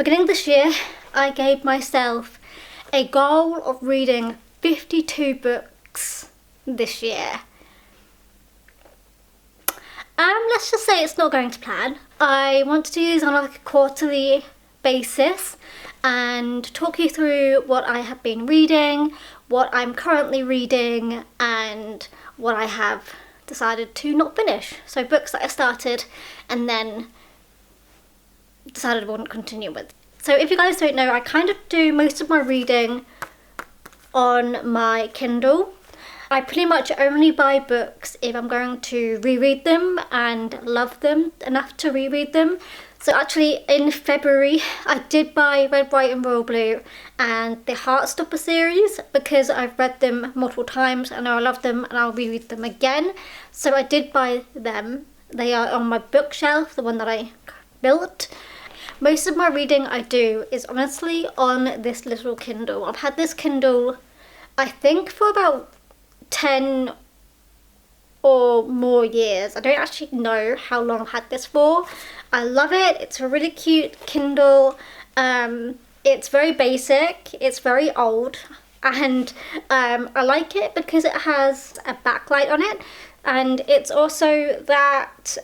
beginning of this year, I gave myself a goal of reading 52 books this year. Let's just say it's not going to plan. I want to do these on like a quarterly basis and talk you through what I have been reading, what I'm currently reading, and what I have decided to not finish. So books that I started and then decided I wouldn't continue with. So if you guys don't know, I kind of do most of my reading on my Kindle. I pretty much only buy books if I'm going to reread them and love them enough to reread them. So actually in February I did buy Red, White and Royal Blue and the Heartstopper series because I've read them multiple times and I love them and I'll reread them again. So I did buy them. They are on my bookshelf, the one that I built. Most of my reading I do is honestly on this little Kindle. I've had this Kindle I think for about 10 or more years. I don't actually know how long I've had this for. I love it. It's a really cute Kindle. It's very basic. It's very old. And I like it because it has a backlight on it. And it's also that...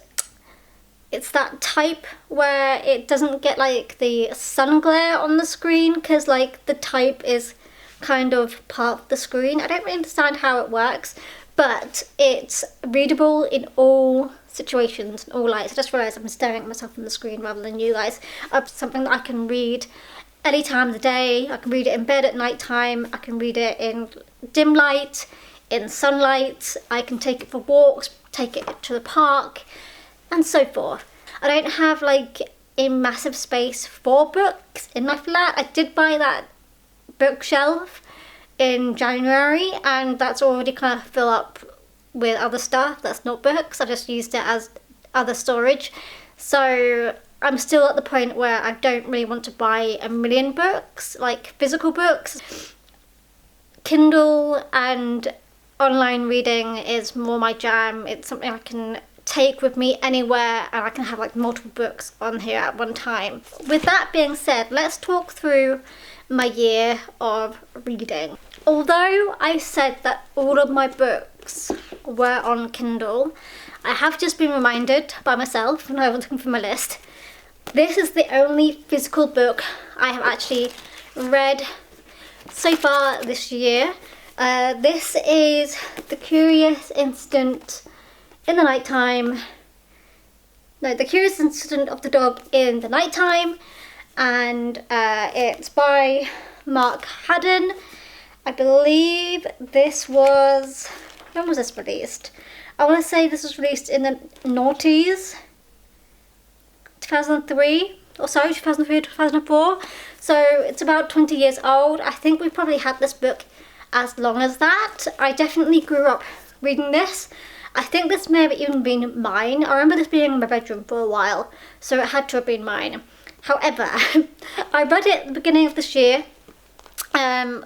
it's that type where it doesn't get like the sun glare on the screen because like the type is kind of part of the screen. I don't really understand how it works, but it's readable in all situations and all lights. I just realised I'm staring at myself on the screen rather than you guys. It's something that I can read any time of the day. I can read it in bed at night time. I can read it in dim light, in sunlight. I can take it for walks, take it to the park, and so forth. I don't have like a massive space for books in my flat. I did buy that bookshelf in January and that's already kind of filled up with other stuff that's not books. I just used it as other storage. So I'm still at the point where I don't really want to buy a million books, like physical books. Kindle and online reading is more my jam. It's something I can take with me anywhere and I can have like multiple books on here at one time. With that being said, let's talk through my year of reading. Although I said that all of my books were on Kindle, I have just been reminded by myself when I was looking for my list, this is the only physical book I have actually read so far this year. This is The Curious Incident in the Nighttime. No, The Curious Incident of the Dog in the Nighttime, and it's by Mark Haddon. I believe this was, when was this released? I want to say this was released in the noughties, 2003 or so, 2003, 2004. So it's about 20 years old. I think we probably had this book as long as that. I definitely grew up reading this. I think this may have even been mine. I remember this being in my bedroom for a while, so it had to have been mine. However, I read it at the beginning of this year.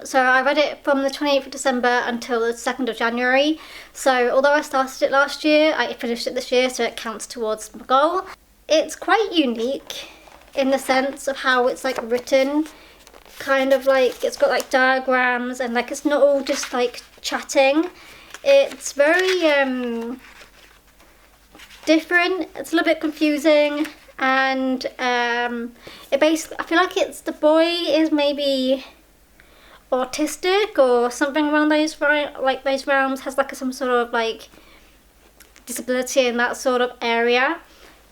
So I read it from the 28th of December until the 2nd of January. So although I started it last year, I finished it this year, so it counts towards my goal. It's quite unique in the sense of how it's like written. Kind of like, it's got like diagrams and like it's not all just like chatting. It's very different. It's a little bit confusing, and it basically, I feel like it's, the boy is maybe autistic or something around those realms, has like some sort of like disability in that sort of area.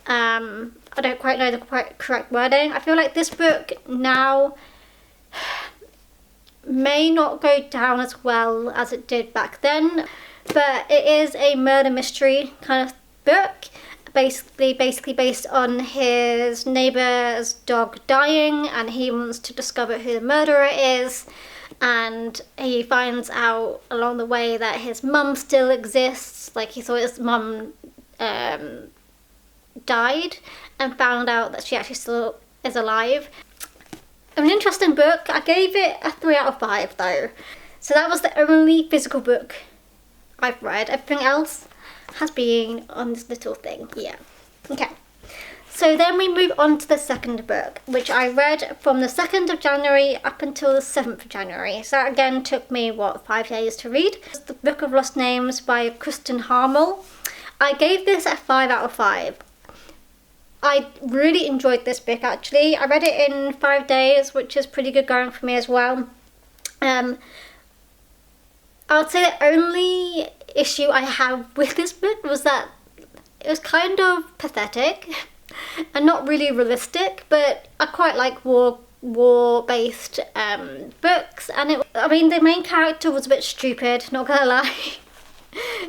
I don't quite know the correct wording. I feel like this book now may not go down as well as it did back then, but it is a murder mystery kind of book, basically based on his neighbour's dog dying, and he wants to discover who the murderer is, and he finds out along the way that his mum still exists. Like, he thought his mum died and found out that she actually still is alive. An interesting book. I gave it a 3 out of 5 though. So that was the only physical book I've read. Everything else has been on this little thing here. Okay. So then we move on to the second book, which I read from the 2nd of January up until the 7th of January. So that again took me, 5 days to read. It's the Book of Lost Names by Kristen Harmel. I gave this a 5 out of 5. I really enjoyed this book actually. I read it in 5 days, which is pretty good going for me as well. I would say the only issue I have with this book was that it was kind of pathetic and not really realistic, but I quite like war-based books, and the main character was a bit stupid, not gonna lie.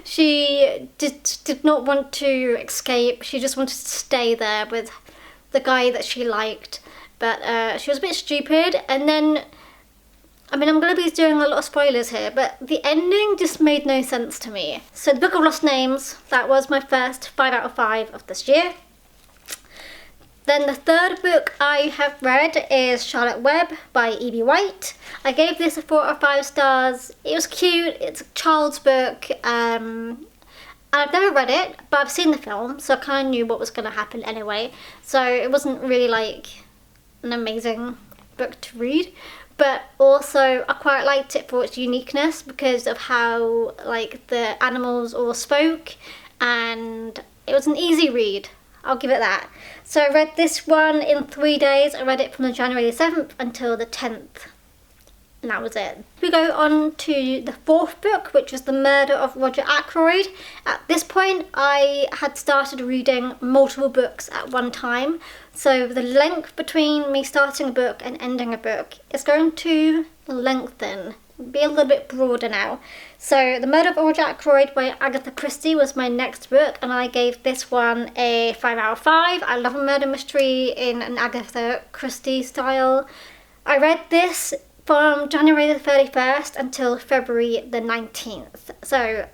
She did not want to escape. She just wanted to stay there with the guy that she liked, but she was a bit stupid. And then, I'm going to be doing a lot of spoilers here, but the ending just made no sense to me. So the Book of Lost Names, that was my first 5 out of 5 of this year. Then the third book I have read is Charlotte Webb by E.B. White. I gave this a 4 out of 5 stars. It was cute, it's a child's book. I've never read it, but I've seen the film, so I kind of knew what was going to happen anyway. So it wasn't really like an amazing book to read. But also I quite liked it for its uniqueness because of how like the animals all spoke, and it was an easy read. I'll give it that. So I read this one in 3 days. I read it from the January 7th until the 10th. And that was it. We go on to the fourth book, which was The Murder of Roger Ackroyd. At this point, I had started reading multiple books at one time. So the length between me starting a book and ending a book is going to lengthen, be a little bit broader now. So The Murder of Roger Ackroyd by Agatha Christie was my next book, and I gave this one a 5 out of 5. I love a murder mystery in an Agatha Christie style. I read this from January the 31st until February the 19th. So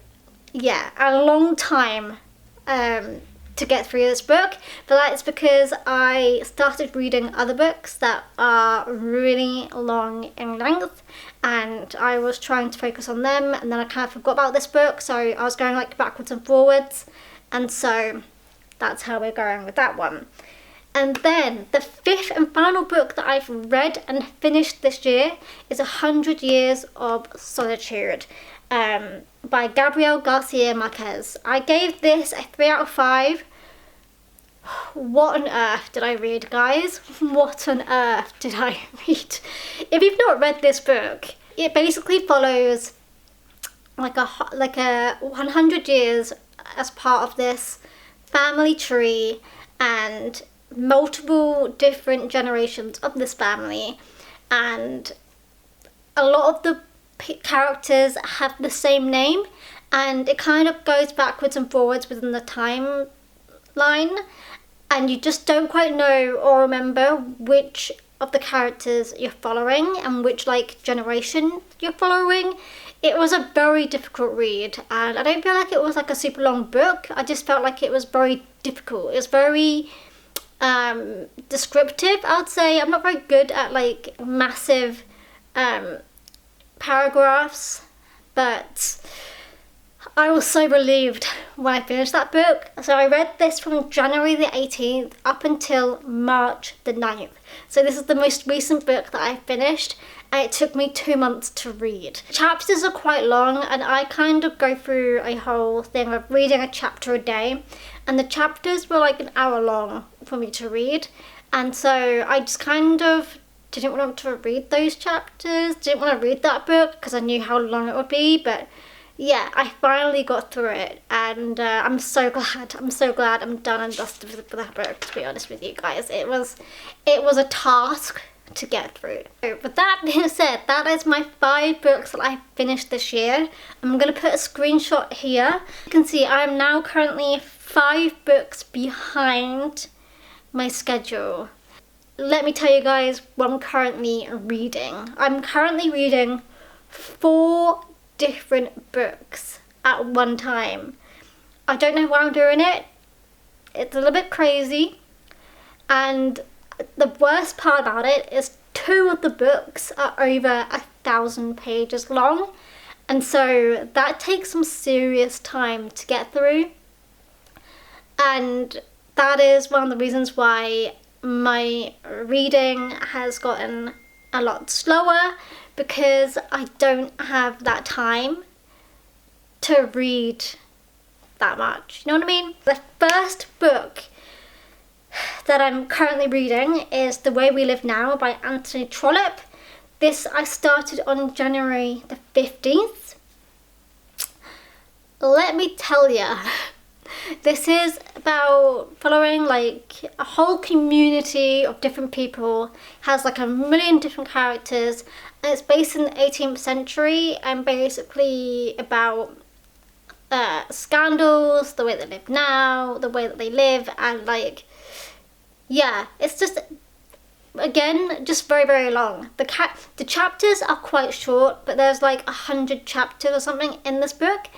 yeah, a long time to get through this book, but that's because I started reading other books that are really long in length, and I was trying to focus on them, and then I kind of forgot about this book, so I was going like backwards and forwards, and so that's how we're going with that one. And then the fifth and final book that I've read and finished this year is 100 Years of Solitude by Gabriel Garcia Marquez. I gave this a 3 out of 5. What on earth did I read, guys? What on earth did I read? If you've not read this book, it basically follows like a 100 years as part of this family tree and multiple different generations of this family, and a lot of the characters have the same name, and it kind of goes backwards and forwards within the timeline, and you just don't quite know or remember which of the characters you're following and which like generation you're following. It was a very difficult read, and I don't feel like it was like a super long book. I just felt like it was very difficult. It was very descriptive, I would say. I'm not very good at like massive paragraphs, but I was so relieved when I finished that book. So I read this from January the 18th up until March the 9th. So this is the most recent book that I finished, and it took me 2 months to read. Chapters are quite long, and I kind of go through a whole thing of reading a chapter a day, and the chapters were like an hour long for me to read, and so I just kind of didn't want to read those chapters, didn't want to read that book because I knew how long it would be. But yeah, I finally got through it, and I'm so glad I'm done and dusted with that book, to be honest with you guys. It was a task to get through. So with that being said, that is my 5 books that I finished this year. I'm going to put a screenshot here. You can see I'm now currently 5 books behind my schedule. Let me tell you guys what I'm currently reading. I'm currently reading 4 different books at one time. I don't know why I'm doing it. It's a little bit crazy, and the worst part about it is 2 of the books are over 1,000 pages long, and so that takes some serious time to get through. And that is one of the reasons why my reading has gotten a lot slower, because I don't have that time to read that much. You know what I mean? The first book that I'm currently reading is The Way We Live Now by Anthony Trollope. This I started on January the 15th. Let me tell you, this is about following like a whole community of different people, has like a million different characters, and it's based in the 18th century and basically about scandals, the way they live now, the way that they live, and like, yeah, it's just, again, just very, very long. The chapters are quite short, but there's like 100 chapters or something in this book,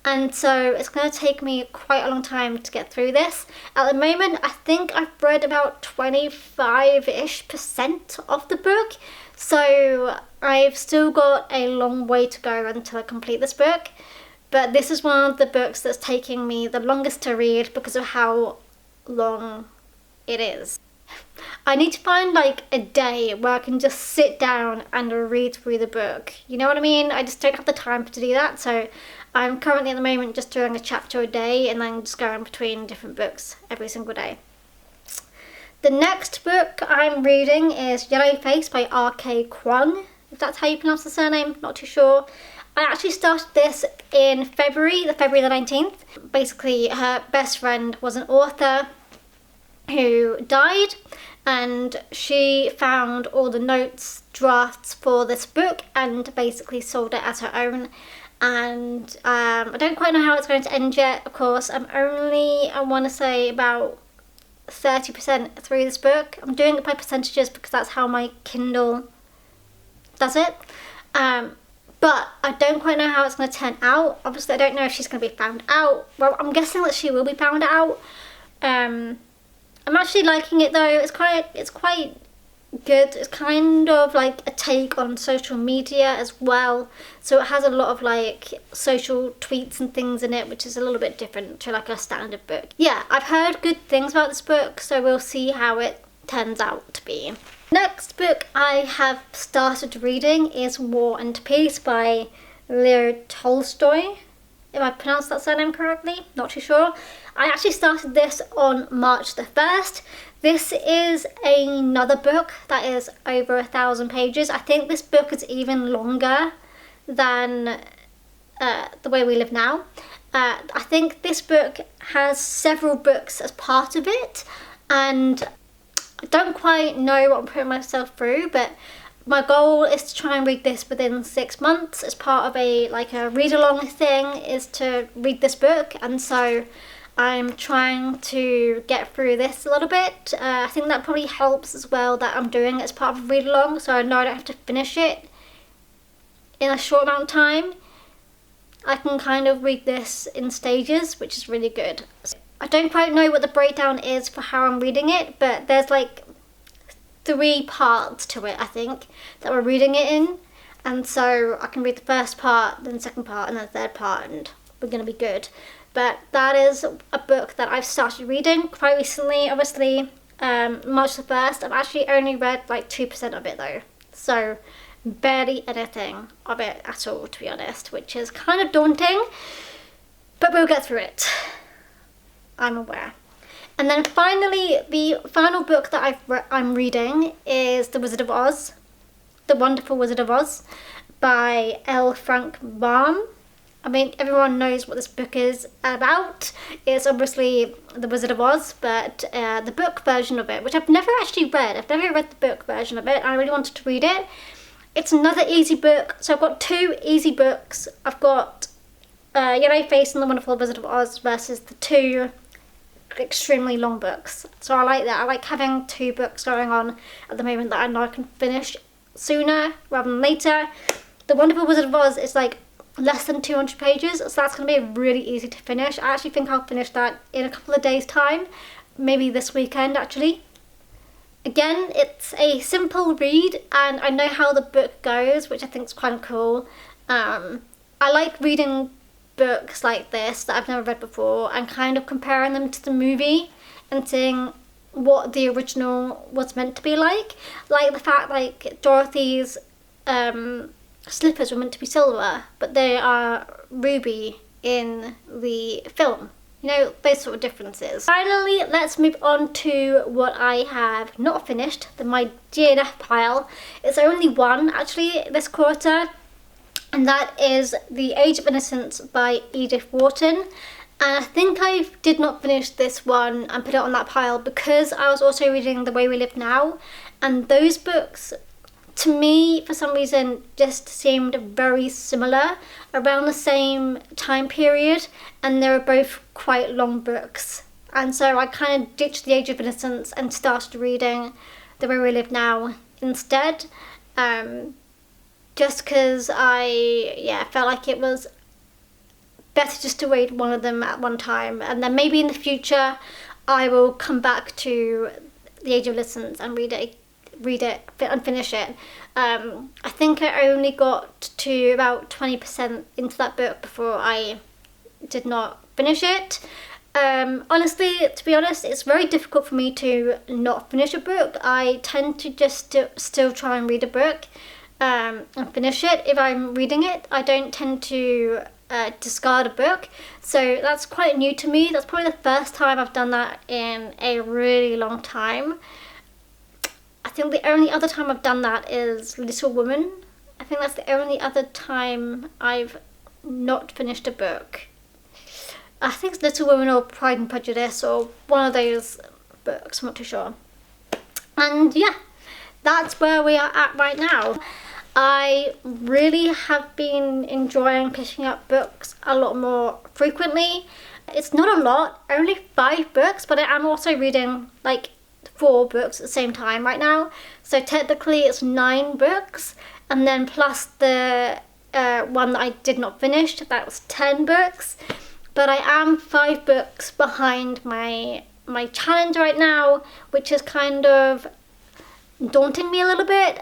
and so it's going to take me quite a long time to get through this. At the moment, I think I've read about 25-ish% of the book, so I've still got a long way to go until I complete this book. But this is one of the books that's taking me the longest to read because of how long it is. I need to find like a day where I can just sit down and read through the book. You know what I mean? I just don't have the time to do that. So I'm currently at the moment just doing a chapter a day and then just going between different books every single day. The next book I'm reading is Yellow Face by R.K. Kwong, if that's how you pronounce the surname, not too sure. I actually started this in February the 19th. Basically, her best friend was an author who died, and she found all the notes, drafts for this book, and basically sold it as her own. And I don't quite know how it's going to end yet, of course. I'm only, I want to say, about 30% through this book. I'm doing it by percentages because that's how my Kindle does it. But I don't quite know how it's going to turn out. Obviously, I don't know if she's going to be found out. Well, I'm guessing that she will be found out. I'm actually liking it though. It's quite good. It's kind of like a take on social media as well. So it has a lot of like social tweets and things in it, which is a little bit different to like a standard book. Yeah, I've heard good things about this book, so we'll see how it turns out to be. Next book I have started reading is War and Peace by Leo Tolstoy. If I pronounced that surname correctly, not too sure. I actually started this on March the 1st. This is another book that is over 1,000 pages. I think this book is even longer than The Way We Live Now. I think this book has several books as part of it, and I don't quite know what I'm putting myself through, but my goal is to try and read this within 6 months as part of a read-along thing, is to read this book, and so I'm trying to get through this a little bit. I think that probably helps as well that I'm doing it as part of a read-along, so I know I don't have to finish it in a short amount of time. I can kind of read this in stages, which is really good. I don't quite know what the breakdown is for how I'm reading it, but there's like 3 parts to it, I think, that we're reading it in. And so I can read the first part, then the second part, and then the third part, and we're going to be good. But that is a book that I've started reading quite recently, obviously, March the 1st. I've actually only read like 2% of it though. So barely anything of it at all, to be honest, which is kind of daunting, but we'll get through it. I'm aware. And then finally, the final book that I'm reading is The Wizard of Oz, The Wonderful Wizard of Oz by L. Frank Baum. I mean, everyone knows what this book is about. It's obviously The Wizard of Oz, but the book version of it, which I've never actually read. I've never read the book version of it, and I really wanted to read it. It's another easy book. So I've got 2 easy books. I've got Yellow Face and The Wonderful Wizard of Oz versus the 2 extremely long books. So I like that. I like having 2 books going on at the moment that I know I can finish sooner rather than later. The Wonderful Wizard of Oz is like less than 200 pages, so that's going to be really easy to finish. I actually think I'll finish that in a couple of days time, maybe this weekend actually. Again, it's a simple read, and I know how the book goes, which I think is quite cool. I like reading books like this that I've never read before and kind of comparing them to the movie and seeing what the original was meant to be like the fact like Dorothy's slippers were meant to be silver, but they are ruby in the film. You know, those sort of differences. Finally, let's move on to what I have not finished, my DNF pile. It's only one actually this quarter, and that is The Age of Innocence by Edith Wharton. And I think I did not finish this one and put it on that pile because I was also reading The Way We Live Now, and those books to me for some reason just seemed very similar, around the same time period, and they were both quite long books. And so I kind of ditched The Age of Innocence and started reading The Way We Live Now instead, just because I felt like it was better just to read one of them at one time, and then maybe in the future I will come back to The Age of Innocence and read it and finish it. I think I only got to about 20% into that book before I did not finish it. Honestly, to be honest, it's very difficult for me to not finish a book. I tend to just still try and read a book and finish it if I'm reading it. I don't tend to discard a book, so that's quite new to me. That's probably the first time I've done that in a really long time. I think the only other time I've done that is Little Women. I think that's the only other time I've not finished a book. I think it's Little Women or Pride and Prejudice or one of those books, I'm not too sure. And yeah, that's where we are at right now. I really have been enjoying picking up books a lot more frequently. It's not a lot, only 5 books, but I am also reading like 4 books at the same time right now. So technically it's 9 books, and then plus the one that I did not finish, that was 10 books. But I am 5 books behind my challenge right now, which is kind of daunting me a little bit.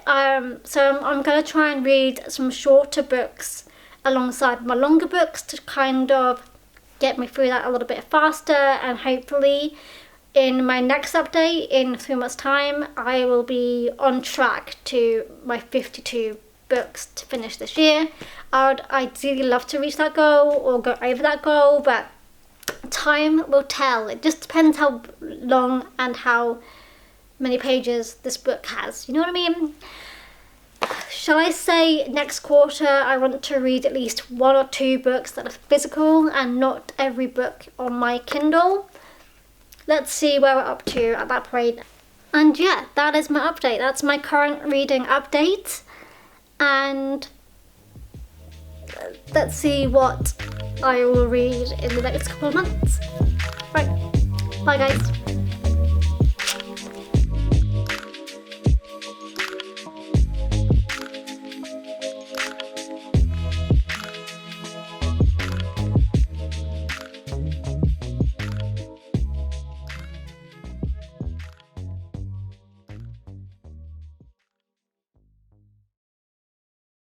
So I'm going to try and read some shorter books alongside my longer books to kind of get me through that a little bit faster, and hopefully in my next update in 3 months' time I will be on track to my 52 books to finish this year. I would ideally love to reach that goal or go over that goal, but time will tell. It just depends how long and how many pages this book has, you know what I mean? Shall I say next quarter I want to read at least 1 or 2 books that are physical and not every book on my Kindle? Let's see where we're up to at that point. And yeah, that is my update. That's my current reading update. And let's see what I will read in the next couple of months. Right, bye guys.